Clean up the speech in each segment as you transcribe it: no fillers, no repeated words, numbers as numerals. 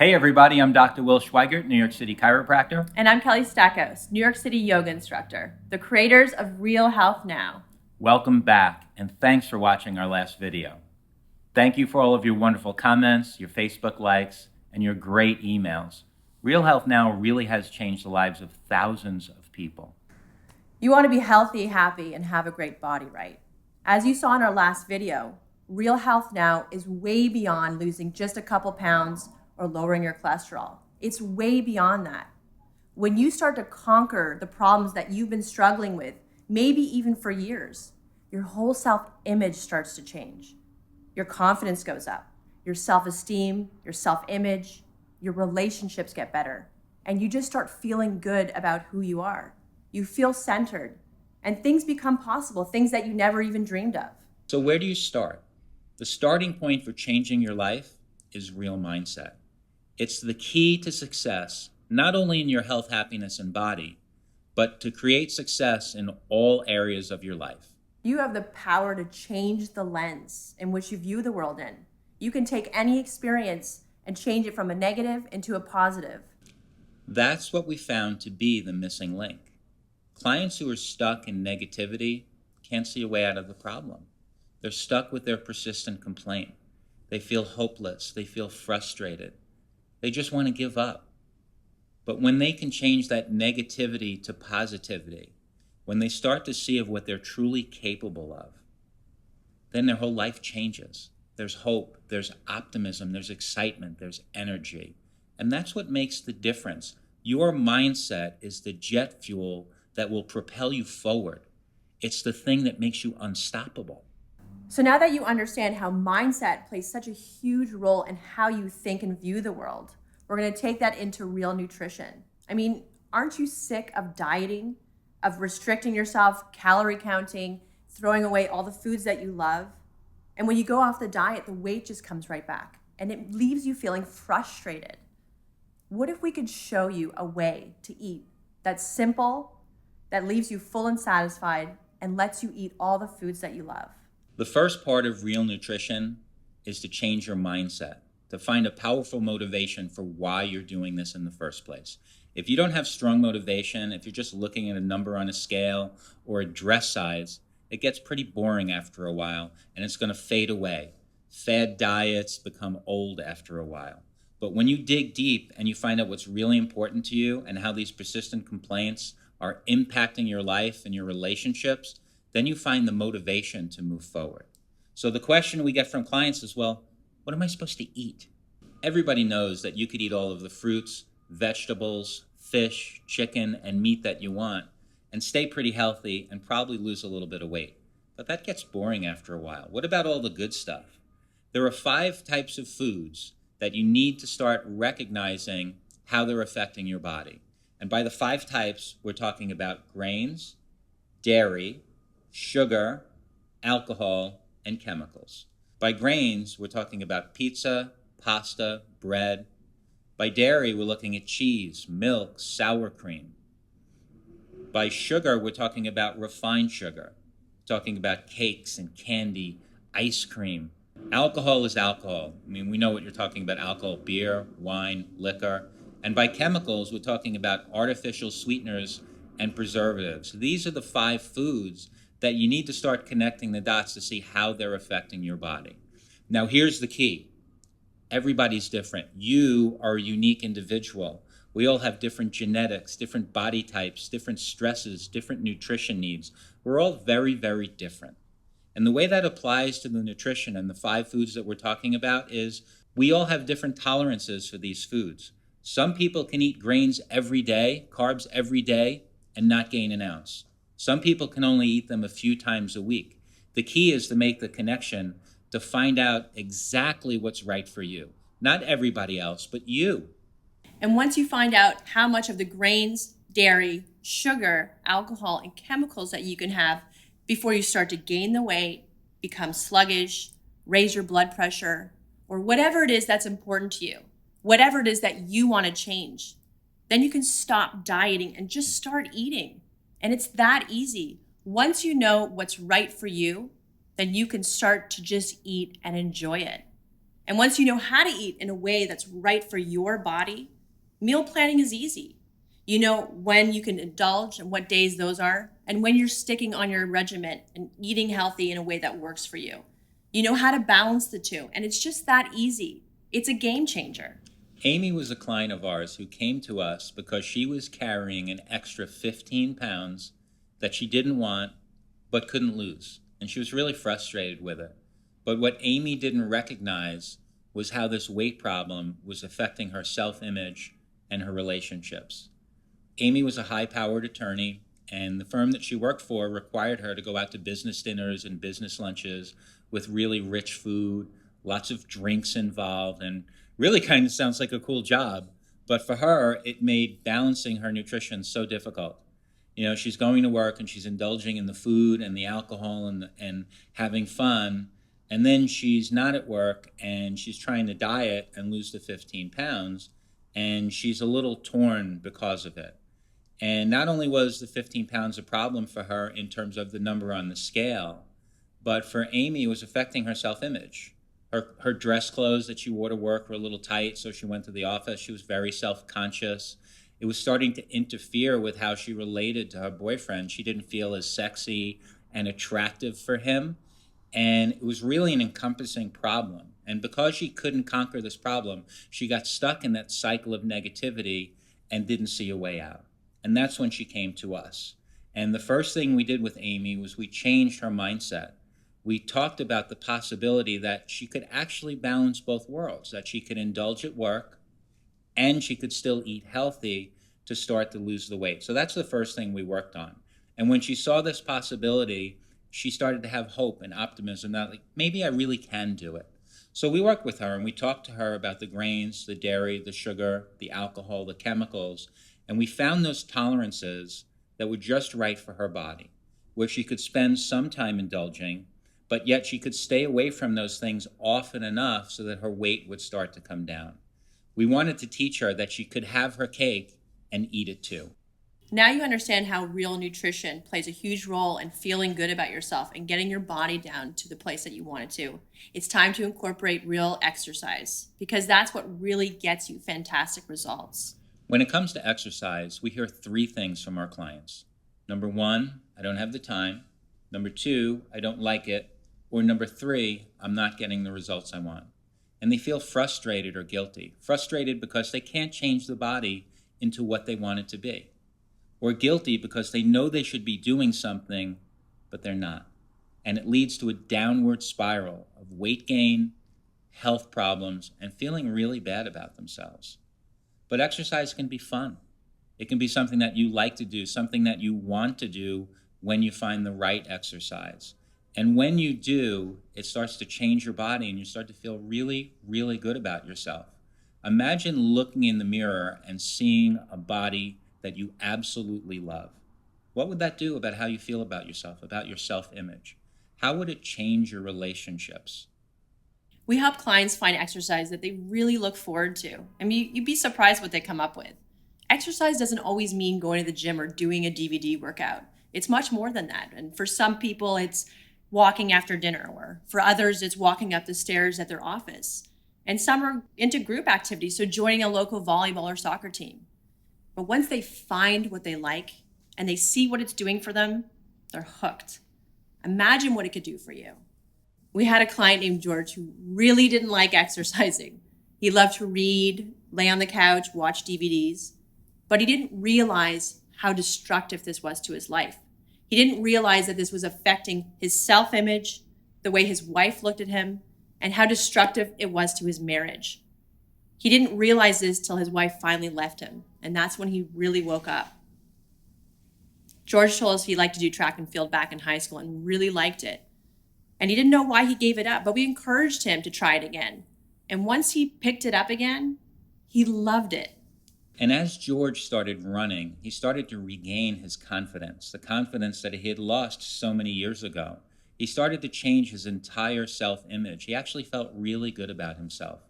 Hey everybody, I'm Dr. Will Schweigert, New York City chiropractor. And I'm Kelly Stackhouse, New York City yoga instructor, the creators of Real Health Now. Welcome back, and thanks for watching our last video. Thank you for all of your wonderful comments, your Facebook likes, and your great emails. Real Health Now really has changed the lives of thousands of people. You want to be healthy, happy, and have a great body, right? As you saw in our last video, Real Health Now is way beyond losing just a couple pounds or lowering your cholesterol. It's way beyond that. When you start to conquer the problems that you've been struggling with, maybe even for years, your whole self-image starts to change. Your confidence goes up, your self-esteem, your self-image, your relationships get better, and you just start feeling good about who you are. You feel centered, and things become possible, things that you never even dreamed of. So where do you start? The starting point for changing your life is real mindset. It's the key to success, not only in your health, happiness, and body, but to create success in all areas of your life. You have the power to change the lens in which you view the world in. You can take any experience and change it from a negative into a positive. That's what we found to be the missing link. Clients who are stuck in negativity can't see a way out of the problem. They're stuck with their persistent complaint. They feel hopeless. They feel frustrated. They just want to give up. But when they can change that negativity to positivity, when they start to see of what they're truly capable of, then their whole life changes. There's hope, there's optimism, there's excitement, there's energy. And that's what makes the difference. Your mindset is the jet fuel that will propel you forward. It's the thing that makes you unstoppable. So now that you understand how mindset plays such a huge role in how you think and view the world, we're going to take that into real nutrition. I mean, aren't you sick of dieting, of restricting yourself, calorie counting, throwing away all the foods that you love? And when you go off the diet, the weight just comes right back and it leaves you feeling frustrated. What if we could show you a way to eat that's simple, that leaves you full and satisfied, and lets you eat all the foods that you love? The first part of real nutrition is to change your mindset, to find a powerful motivation for why you're doing this in the first place. If you don't have strong motivation, if you're just looking at a number on a scale or a dress size, it gets pretty boring after a while and it's going to fade away. Fad diets become old after a while. But when you dig deep and you find out what's really important to you and how these persistent complaints are impacting your life and your relationships, then you find the motivation to move forward. So the question we get from clients is, well, what am I supposed to eat? Everybody knows that you could eat all of the fruits, vegetables, fish, chicken, and meat that you want and stay pretty healthy and probably lose a little bit of weight. But that gets boring after a while. What about all the good stuff? There are 5 types of foods that you need to start recognizing how they're affecting your body. And by the 5 types, we're talking about grains, dairy, sugar, alcohol, and chemicals. By grains, we're talking about pizza, pasta, bread. By dairy, we're looking at cheese, milk, sour cream. By sugar, we're talking about refined sugar. We're talking about cakes and candy, ice cream. Alcohol is alcohol. I mean, we know what you're talking about: alcohol, beer, wine, liquor. And by chemicals, we're talking about artificial sweeteners and preservatives. These are the 5 foods that you need to start connecting the dots to see how they're affecting your body. Now, here's the key. Everybody's different. You are a unique individual. We all have different genetics, different body types, different stresses, different nutrition needs. We're all very, very different. And the way that applies to the nutrition and the 5 foods that we're talking about is we all have different tolerances for these foods. Some people can eat grains every day, carbs every day, and not gain an ounce. Some people can only eat them a few times a week. The key is to make the connection to find out exactly what's right for you. Not everybody else, but you. And once you find out how much of the grains, dairy, sugar, alcohol, and chemicals that you can have before you start to gain the weight, become sluggish, raise your blood pressure, or whatever it is that's important to you, whatever it is that you want to change, then you can stop dieting and just start eating. And it's that easy. Once you know what's right for you, then you can start to just eat and enjoy it. And once you know how to eat in a way that's right for your body, meal planning is easy. You know when you can indulge and what days those are, and when you're sticking on your regimen and eating healthy in a way that works for you. You know how to balance the two, and it's just that easy. It's a game changer. Amy was a client of ours who came to us because she was carrying an extra 15 pounds that she didn't want but couldn't lose. And she was really frustrated with it. But what Amy didn't recognize was how this weight problem was affecting her self-image and her relationships. Amy was a high-powered attorney, and the firm that she worked for required her to go out to business dinners and business lunches with really rich food, lots of drinks involved, and really kind of sounds like a cool job. But for her, it made balancing her nutrition so difficult. You know, she's going to work and she's indulging in the food and the alcohol and having fun. And then she's not at work and she's trying to diet and lose the 15 pounds. And she's a little torn because of it. And not only was the 15 pounds a problem for her in terms of the number on the scale, but for Amy, it was affecting her self-image. Her dress clothes that she wore to work were a little tight, so she went to the office. She was very self-conscious. It was starting to interfere with how she related to her boyfriend. She didn't feel as sexy and attractive for him. And it was really an encompassing problem. And because she couldn't conquer this problem, she got stuck in that cycle of negativity and didn't see a way out. And that's when she came to us. And the first thing we did with Amy was we changed her mindset. We talked about the possibility that she could actually balance both worlds, that she could indulge at work and she could still eat healthy to start to lose the weight. So that's the first thing we worked on. And when she saw this possibility, she started to have hope and optimism that like, maybe I really can do it. So we worked with her and we talked to her about the grains, the dairy, the sugar, the alcohol, the chemicals, and we found those tolerances that were just right for her body, where she could spend some time indulging, but yet she could stay away from those things often enough so that her weight would start to come down. We wanted to teach her that she could have her cake and eat it too. Now you understand how real nutrition plays a huge role in feeling good about yourself and getting your body down to the place that you want it to. It's time to incorporate real exercise because that's what really gets you fantastic results. When it comes to exercise, we hear three things from our clients. Number one, I don't have the time. Number two, I don't like it. Or number three, I'm not getting the results I want. And they feel frustrated or guilty. Frustrated because they can't change the body into what they want it to be. Or guilty because they know they should be doing something, but they're not. And it leads to a downward spiral of weight gain, health problems, and feeling really bad about themselves. But exercise can be fun. It can be something that you like to do, something that you want to do when you find the right exercise. And when you do, it starts to change your body and you start to feel really, really good about yourself. Imagine looking in the mirror and seeing a body that you absolutely love. What would that do about how you feel about yourself, about your self-image? How would it change your relationships? We help clients find exercise that they really look forward to. I mean, you'd be surprised what they come up with. Exercise doesn't always mean going to the gym or doing a DVD workout. It's much more than that. And for some people, it's walking after dinner, or for others, it's walking up the stairs at their office. And some are into group activities, so joining a local volleyball or soccer team. But once they find what they like and they see what it's doing for them, they're hooked. Imagine what it could do for you. We had a client named George who really didn't like exercising. He loved to read, lay on the couch, watch DVDs, but he didn't realize how destructive this was to his life. He didn't realize that this was affecting his self-image, the way his wife looked at him, and how destructive it was to his marriage. He didn't realize this till his wife finally left him, and that's when he really woke up. George told us he liked to do track and field back in high school and really liked it. And he didn't know why he gave it up, but we encouraged him to try it again. And once he picked it up again, he loved it. And as George started running, he started to regain his confidence, the confidence that he had lost so many years ago. He started to change his entire self-image. He actually felt really good about himself.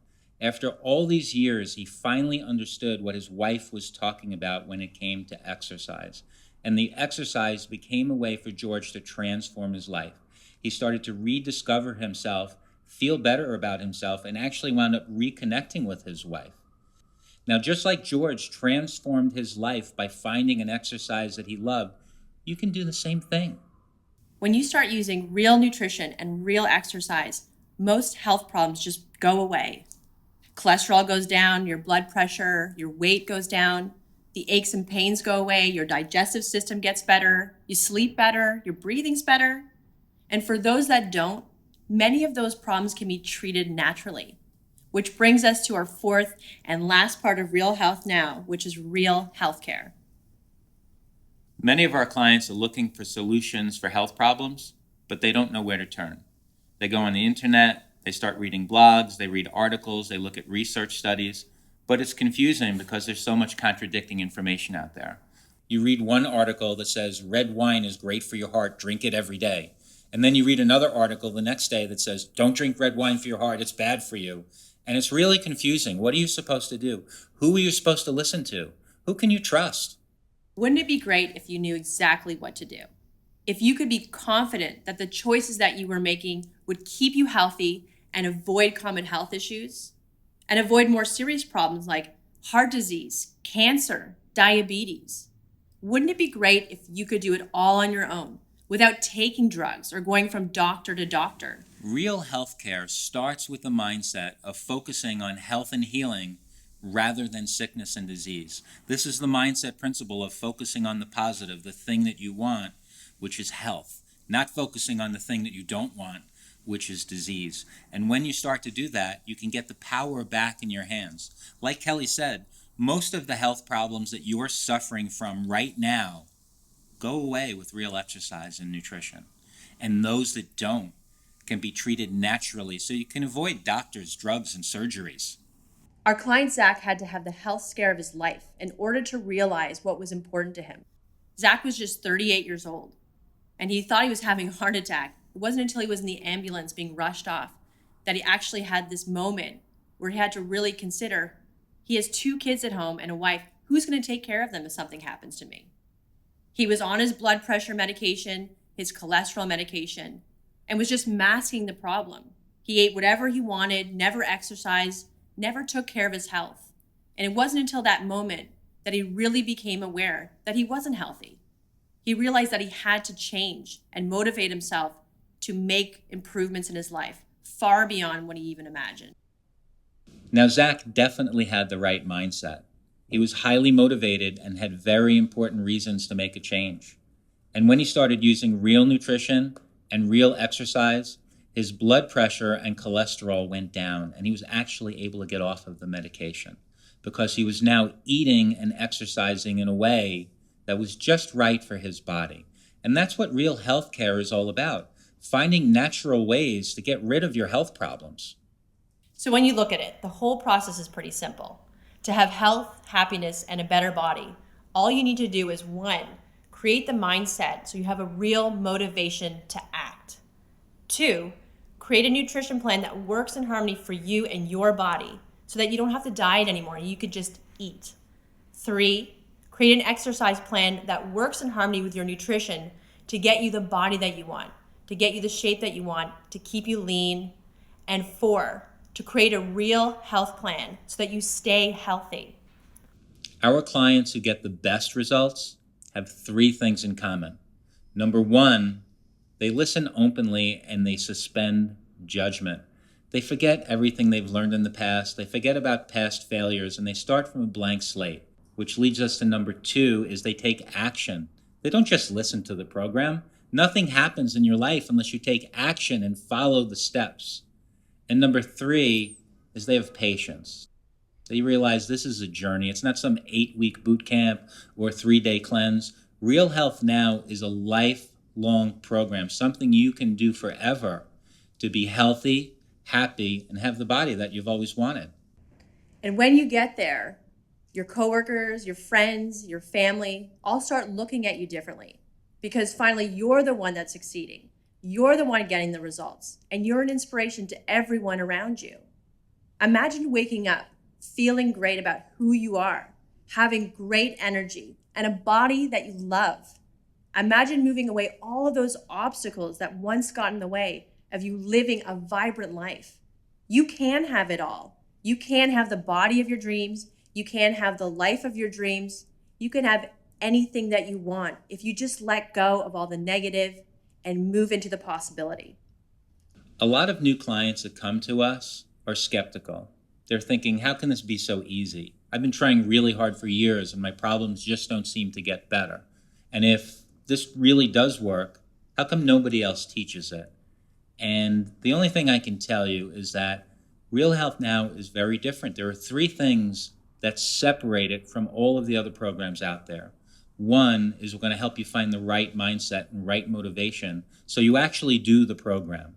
After all these years, he finally understood what his wife was talking about when it came to exercise. And the exercise became a way for George to transform his life. He started to rediscover himself feel better about himself, and actually wound up reconnecting with his wife. Now, just like George transformed his life by finding an exercise that he loved, you can do the same thing. When you start using real nutrition and real exercise, most health problems just go away. Cholesterol goes down, your blood pressure, your weight goes down, the aches and pains go away, your digestive system gets better, you sleep better, your breathing's better. And for those that don't, many of those problems can be treated naturally. Which brings us to our fourth and last part of Real Health Now, which is real healthcare. Many of our clients are looking for solutions for health problems, but they don't know where to turn. They go on the internet, they start reading blogs, they read articles, they look at research studies, but it's confusing because there's so much contradicting information out there. You read one article that says red wine is great for your heart, drink it every day. And then you read another article the next day that says, don't drink red wine for your heart, it's bad for you. And it's really confusing. What are you supposed to do? Who are you supposed to listen to? Who can you trust? Wouldn't it be great if you knew exactly what to do? If you could be confident that the choices that you were making would keep you healthy and avoid common health issues, and avoid more serious problems like heart disease, cancer, diabetes. Wouldn't it be great if you could do it all on your own without taking drugs or going from doctor to doctor? Real healthcare starts with the mindset of focusing on health and healing rather than sickness and disease. This is the mindset principle of focusing on the positive, the thing that you want, which is health, not focusing on the thing that you don't want, which is disease. And when you start to do that, you can get the power back in your hands. Like Kelly said, most of the health problems that you're suffering from right now go away with real exercise and nutrition. And those that don't can be treated naturally so you can avoid doctors, drugs, and surgeries. Our client Zach had to have the health scare of his life in order to realize what was important to him. Zach was just 38 years old, and he thought he was having a heart attack. It wasn't until he was in the ambulance being rushed off that he actually had this moment where he had to really consider, he has 2 kids at home and a wife. Who's going to take care of them if something happens to me? He was on his blood pressure medication, his cholesterol medication, and was just masking the problem. He ate whatever he wanted, never exercised, never took care of his health. And it wasn't until that moment that he really became aware that he wasn't healthy. He realized that he had to change and motivate himself to make improvements in his life far beyond what he even imagined. Now, Zach definitely had the right mindset. He was highly motivated and had very important reasons to make a change. And when he started using real nutrition and real exercise, his blood pressure and cholesterol went down, and he was actually able to get off of the medication because he was now eating and exercising in a way that was just right for his body. And that's what real healthcare is all about, finding natural ways to get rid of your health problems. So when you look at it, the whole process is pretty simple. To have health, happiness, and a better body, all you need to do is 1, create the mindset so you have a real motivation to act. 2, create a nutrition plan that works in harmony for you and your body so that you don't have to diet anymore. You could just eat. 3, create an exercise plan that works in harmony with your nutrition to get you the body that you want, to get you the shape that you want, to keep you lean. And 4, to create a real health plan so that you stay healthy. Our clients who get the best results have 3 things in common. Number 1, they listen openly and they suspend judgment. They forget everything they've learned in the past. They forget about past failures and they start from a blank slate, which leads us to number 2 is they take action. They don't just listen to the program. Nothing happens in your life unless you take action and follow the steps. And number 3 is they have patience. They realize this is a journey. It's not some 8-week boot camp or 3-day cleanse. Real Health Now is a lifelong program, something you can do forever to be healthy, happy, and have the body that you've always wanted. And when you get there, your coworkers, your friends, your family all start looking at you differently because finally you're the one that's succeeding. You're the one getting the results, and you're an inspiration to everyone around you. Imagine waking up, feeling great about who you are, having great energy, and a body that you love. Imagine moving away all of those obstacles that once got in the way of you living a vibrant life. You can have it all. You can have the body of your dreams. You can have the life of your dreams. You can have anything that you want if you just let go of all the negative and move into the possibility. A lot of new clients that come to us are skeptical. They're thinking, how can this be so easy? I've been trying really hard for years and my problems just don't seem to get better. And if this really does work, how come nobody else teaches it? And the only thing I can tell you is that Real Health Now is very different. There are three things that separate it from all of the other programs out there. One is we're going to help you find the right mindset and right motivation so you actually do the program.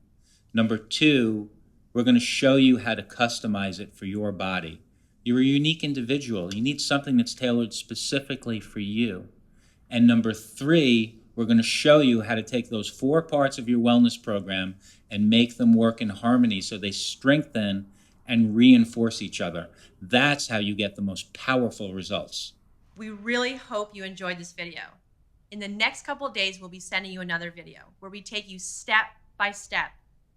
Number two, we're going to show you how to customize it for your body. You're a unique individual. You need something that's tailored specifically for you. And number three, we're going to show you how to take those 4 parts of your wellness program and make them work in harmony so they strengthen and reinforce each other. That's how you get the most powerful results. We really hope you enjoyed this video. In the next couple of days, we'll be sending you another video where we take you step by step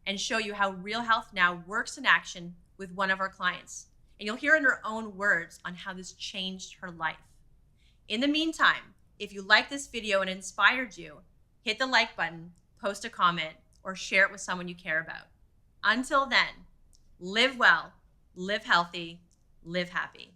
and show you how Real Health Now works in action with one of our clients. And you'll hear in her own words on how this changed her life. In the meantime, if you like this video and inspired you, hit the like button, post a comment, or share it with someone you care about. Until then, live well, live healthy, live happy.